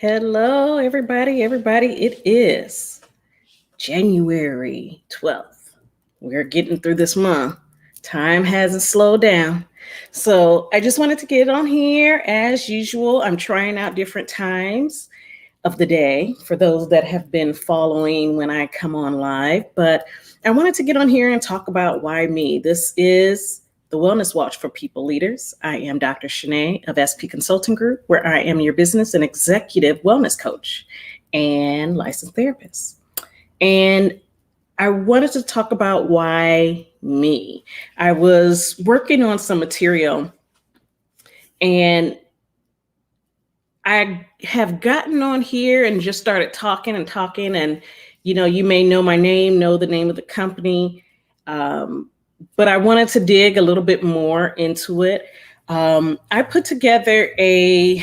Hello, everybody. It is January 12th. We're getting through this month. Time hasn't slowed down. So I just wanted to get on here as usual. I'm trying out different times of the day for those that have been following when I come on live. But I wanted to get on here and talk about why me. This is the Wellness Watch for People Leaders. I am Dr. Shanae of SP Consulting Group, where I am your business and executive wellness coach and licensed therapist. And I wanted to talk about why me. I was working on some material and I have gotten on here and just started talking and talking. And, you may know my name, know the name of the company. But I wanted to dig a little bit more into it. I put together a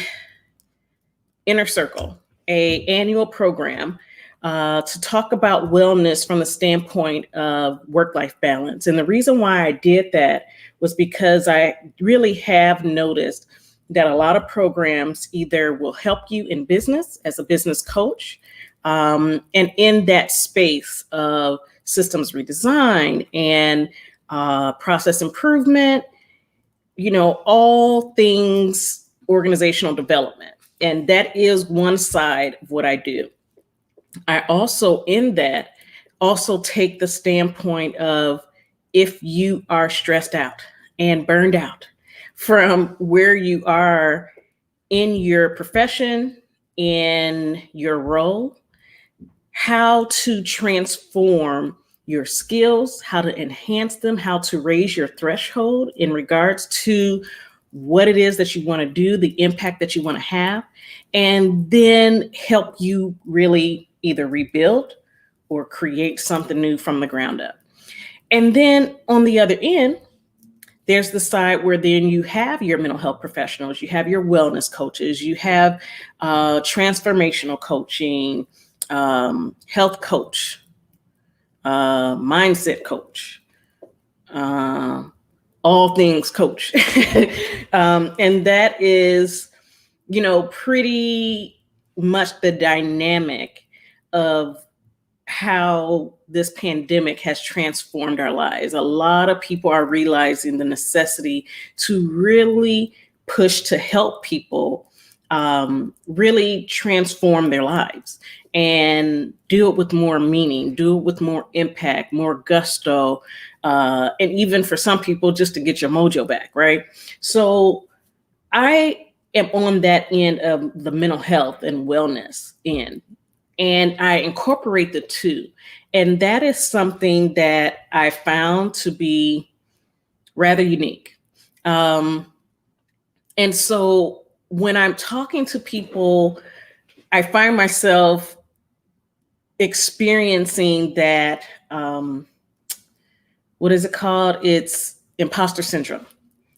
Inner Circle, a annual program to talk about wellness from the standpoint of work-life balance. And the reason why I did that was because I really have noticed that a lot of programs either will help you in business as a business coach, and in that space of systems redesign and process improvement, all things organizational development. And that is one side of what I do. I also, in that, also take the standpoint of if you are stressed out and burned out from where you are in your profession, in your role, how to transform your skills, how to enhance them, how to raise your threshold in regards to what it is that you want to do, the impact that you want to have, and then help you really either rebuild or create something new from the ground up. And then on the other end, there's the side where then you have your mental health professionals, you have your wellness coaches, you have transformational coaching, health coach, mindset coach, all things coach. And that is, pretty much the dynamic of how this pandemic has transformed our lives. A lot of people are realizing the necessity to really push to help people really transform their lives and do it with more meaning, do it with more impact, more gusto, and even for some people, just to get your mojo back, right? So I am on that end of the mental health and wellness end. And I incorporate the two. And that is something that I found to be rather unique. And so when I'm talking to people, I find myself experiencing that, what is it called? It's imposter syndrome.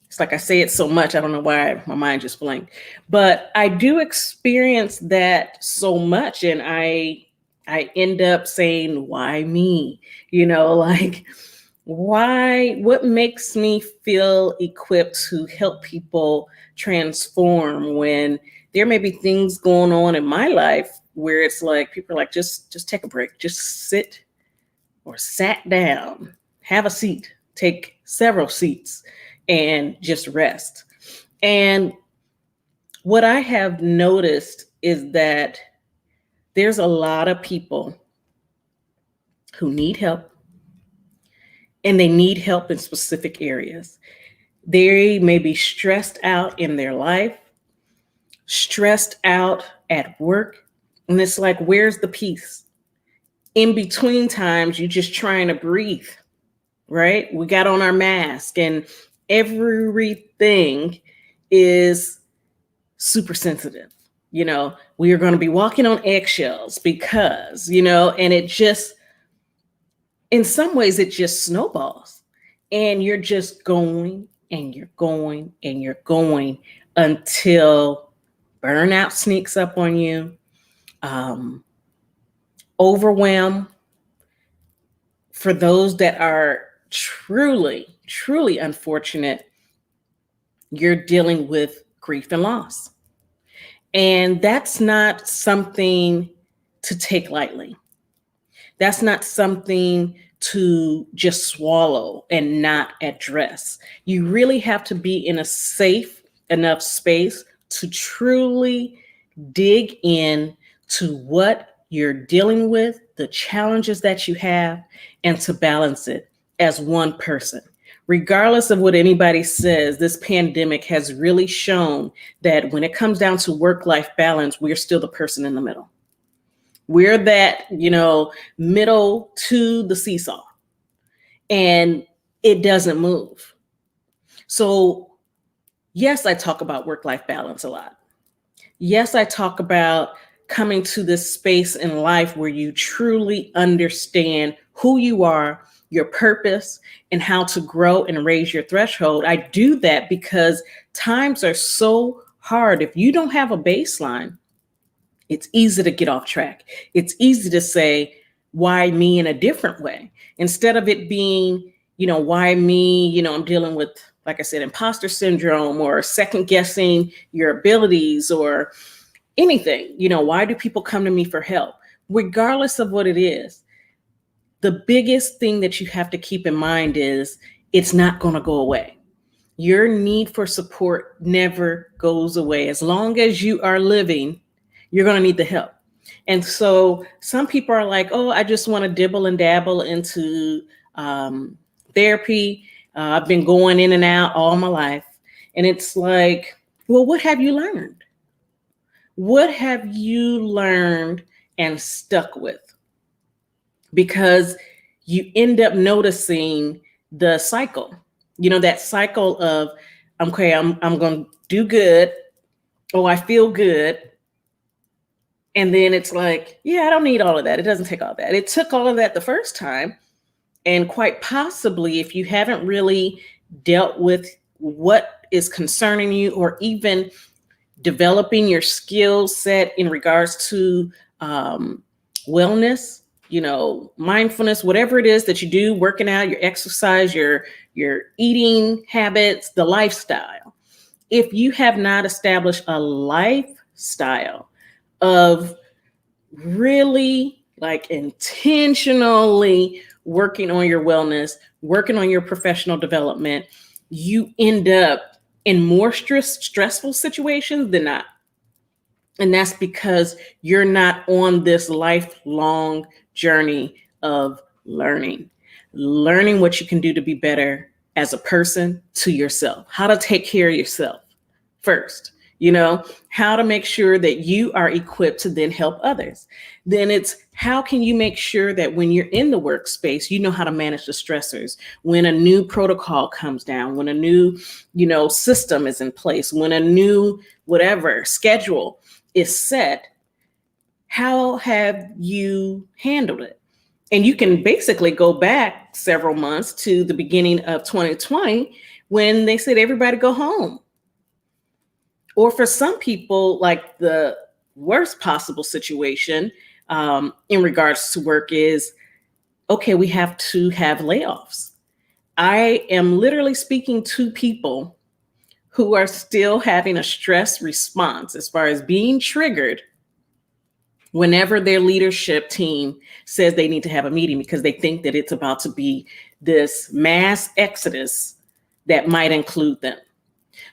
It's like I say it so much, I don't know why my mind just blanked. But I do experience that so much, and I end up saying, why me? Like, why, what makes me feel equipped to help people transform when there may be things going on in my life where it's like people are like, just take a break, just sit or sat down, have a seat, take several seats, and just rest. And what I have noticed is that there's a lot of people who need help, and they need help in specific areas. They may be stressed out in their life, stressed out at work, and it's like, where's the peace? In between times, you're just trying to breathe, right? We got on our mask and everything is super sensitive. We are going to be walking on eggshells because, and it just, in some ways, it just snowballs. And you're just going and you're going and you're going until burnout sneaks up on you, overwhelm. For those that are truly, truly unfortunate, you're dealing with grief and loss. And that's not something to take lightly. That's not something to just swallow and not address. You really have to be in a safe enough space to truly dig in to what you're dealing with, the challenges that you have, and to balance it as one person. Regardless of what anybody says, this pandemic has really shown that when it comes down to work life balance, we're still the person in the middle. We're that, middle to the seesaw, and it doesn't move. So, yes, I talk about work life balance a lot. Yes, I talk about coming to this space in life where you truly understand who you are, your purpose, and how to grow and raise your threshold. I do that because times are so hard. If you don't have a baseline, it's easy to get off track. It's easy to say, why me in a different way? Instead of it being, why me? I'm dealing with, like I said, imposter syndrome or second guessing your abilities or anything. Why do people come to me for help? Regardless of what it is, the biggest thing that you have to keep in mind is it's not going to go away. Your need for support never goes away. As long as you are living, you're going to need the help. And so some people are like, oh, I just want to dibble and dabble into therapy. I've been going in and out all my life. And it's like, well, what have you learned? What have you learned and stuck with? Because you end up noticing the cycle, that cycle of, okay, I'm going to do good. Oh, I feel good. And then it's like, yeah, I don't need all of that. It doesn't take all that. It took all of that the first time. And quite possibly, if you haven't really dealt with what is concerning you or even developing your skill set in regards to wellness, mindfulness, whatever it is that you do, working out, your exercise, your eating habits, the lifestyle. If you have not established a lifestyle of really intentionally working on your wellness, working on your professional development, you end up in more stressful situations than not. And that's because you're not on this lifelong journey of learning what you can do to be better as a person to yourself, how to take care of yourself first, how to make sure that you are equipped to then help others. Then it's how can you make sure that when you're in the workspace, you know how to manage the stressors, when a new protocol comes down, when a new, system is in place, when a new whatever schedule is set, how have you handled it? And you can basically go back several months to the beginning of 2020 when they said everybody go home. Or for some people, like the worst possible situation in regards to work is, okay, we have to have layoffs. I am literally speaking to people who are still having a stress response as far as being triggered whenever their leadership team says they need to have a meeting because they think that it's about to be this mass exodus that might include them.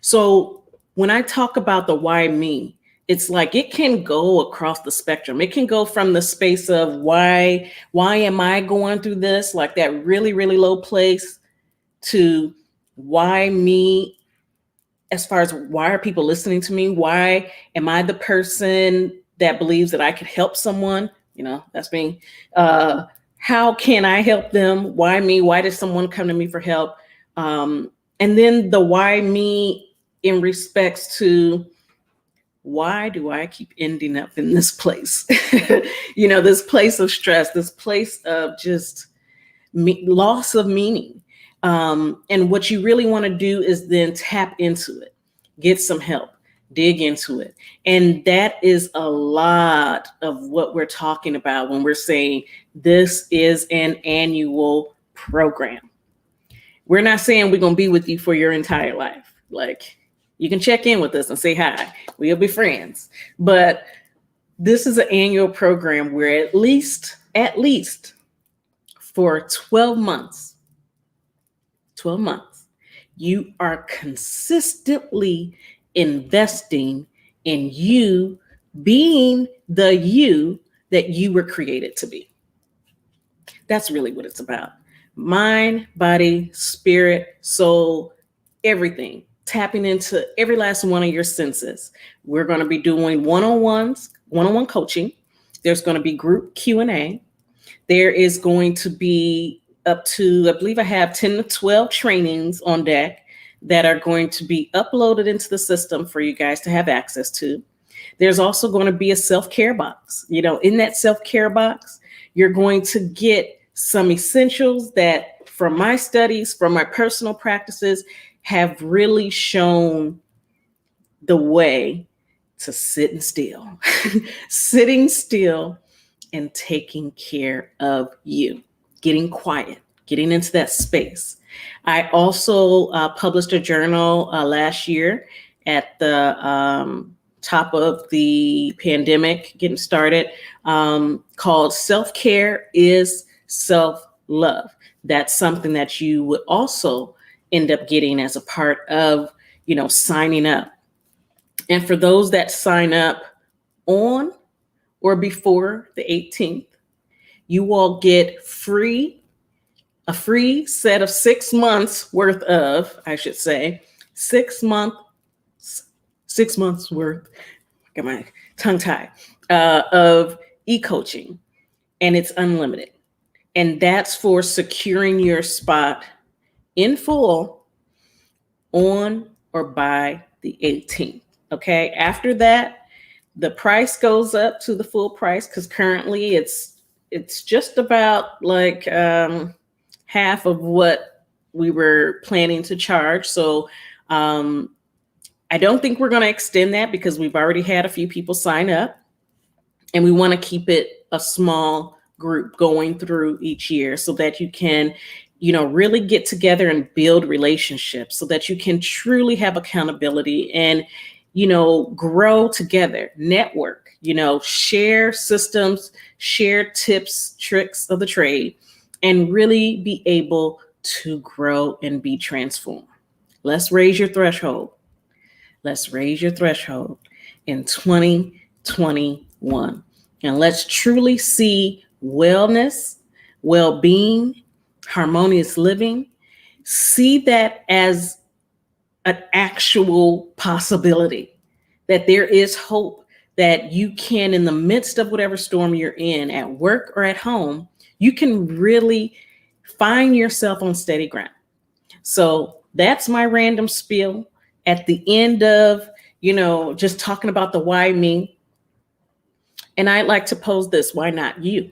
So when I talk about the why me, it's like it can go across the spectrum. It can go from the space of why am I going through this, like that really, really low place, to why me, as far as why are people listening to me? Why am I the person that believes that I could help someone? That's me. How can I help them? Why me? Why did someone come to me for help? And then the why me in respects to why do I keep ending up in this place? This place of stress, this place of just loss of meaning. And what you really want to do is then tap into it, get some help, dig into it. And that is a lot of what we're talking about when we're saying this is an annual program. We're not saying we're going to be with you for your entire life. Like, You can check in with us and say hi. We'll be friends. But this is an annual program where at least for 12 months, you are consistently investing in you being the you that you were created to be. That's really what it's about. Mind, body, spirit, soul, everything. Tapping into every last one of your senses. We're going to be doing one-on-one coaching. There's going to be group Q&A. There is going to be up to, I believe I have 10 to 12 trainings on deck that are going to be uploaded into the system for you guys to have access to. There's also going to be a self-care box. In that self-care box, you're going to get some essentials that from my studies, from my personal practices, have really shown the way to sitting still, sitting still and taking care of you, getting quiet, getting into that space. I also published a journal last year at the top of the pandemic, getting started, called Self-Care is Self-Love. That's something that you would also end up getting as a part of, signing up. And for those that sign up on or before the 18th, you all get a free set of 6 months worth of, 6 months worth, get my tongue tied, of e-coaching, and it's unlimited. And that's for securing your spot in full on or by the 18th. Okay. After that, the price goes up to the full price because currently it's just about like half of what we were planning to charge. So I don't think we're going to extend that because we've already had a few people sign up, and we want to keep it a small group going through each year so that you can, really get together and build relationships so that you can truly have accountability and, grow together, network, share systems, share tips, tricks of the trade, and really be able to grow and be transformed. Let's raise your threshold. Let's raise your threshold in 2021. And let's truly see wellness, well-being, harmonious living, see that as an actual possibility, that there is hope, that you can, in the midst of whatever storm you're in, at work or at home, you can really find yourself on steady ground. So that's my random spiel at the end of, just talking about the why me. And I'd like to pose this: why not you?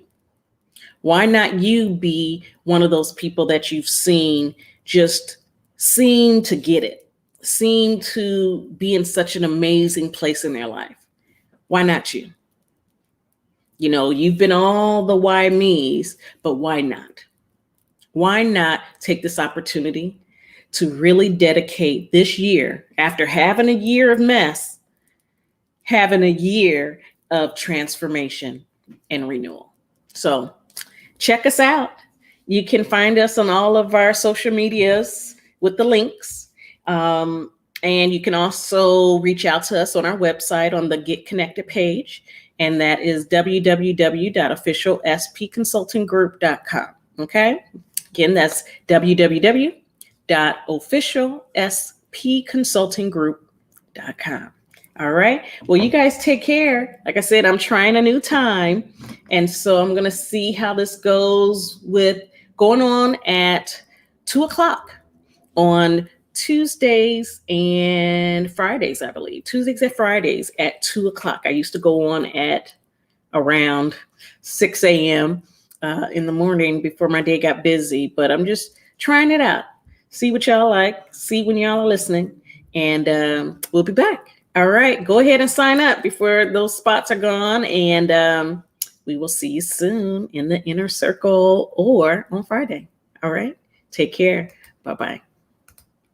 Why not you be one of those people that you've seen just seem to get it, seem to be in such an amazing place in their life? Why not you? You've been all the why me's, but why not? Why not take this opportunity to really dedicate this year, after having a year of mess, having a year of transformation and renewal? So check us out. You can find us on all of our social medias with the links. And you can also reach out to us on our website on the Get Connected page. And that is www.officialspconsultinggroup.com. Okay. Again, that's www.officialspconsultinggroup.com. All right. Well, you guys take care. Like I said, I'm trying a new time. And so I'm going to see how this goes with going on at 2:00 on Tuesdays and Fridays, I believe. Tuesdays and Fridays at 2:00. I used to go on at around 6 a.m. In the morning before my day got busy. But I'm just trying it out. See what y'all like. See when y'all are listening. And we'll be back. All right, go ahead and sign up before those spots are gone. And we will see you soon in the inner circle or on Friday. All right, take care. Bye-bye.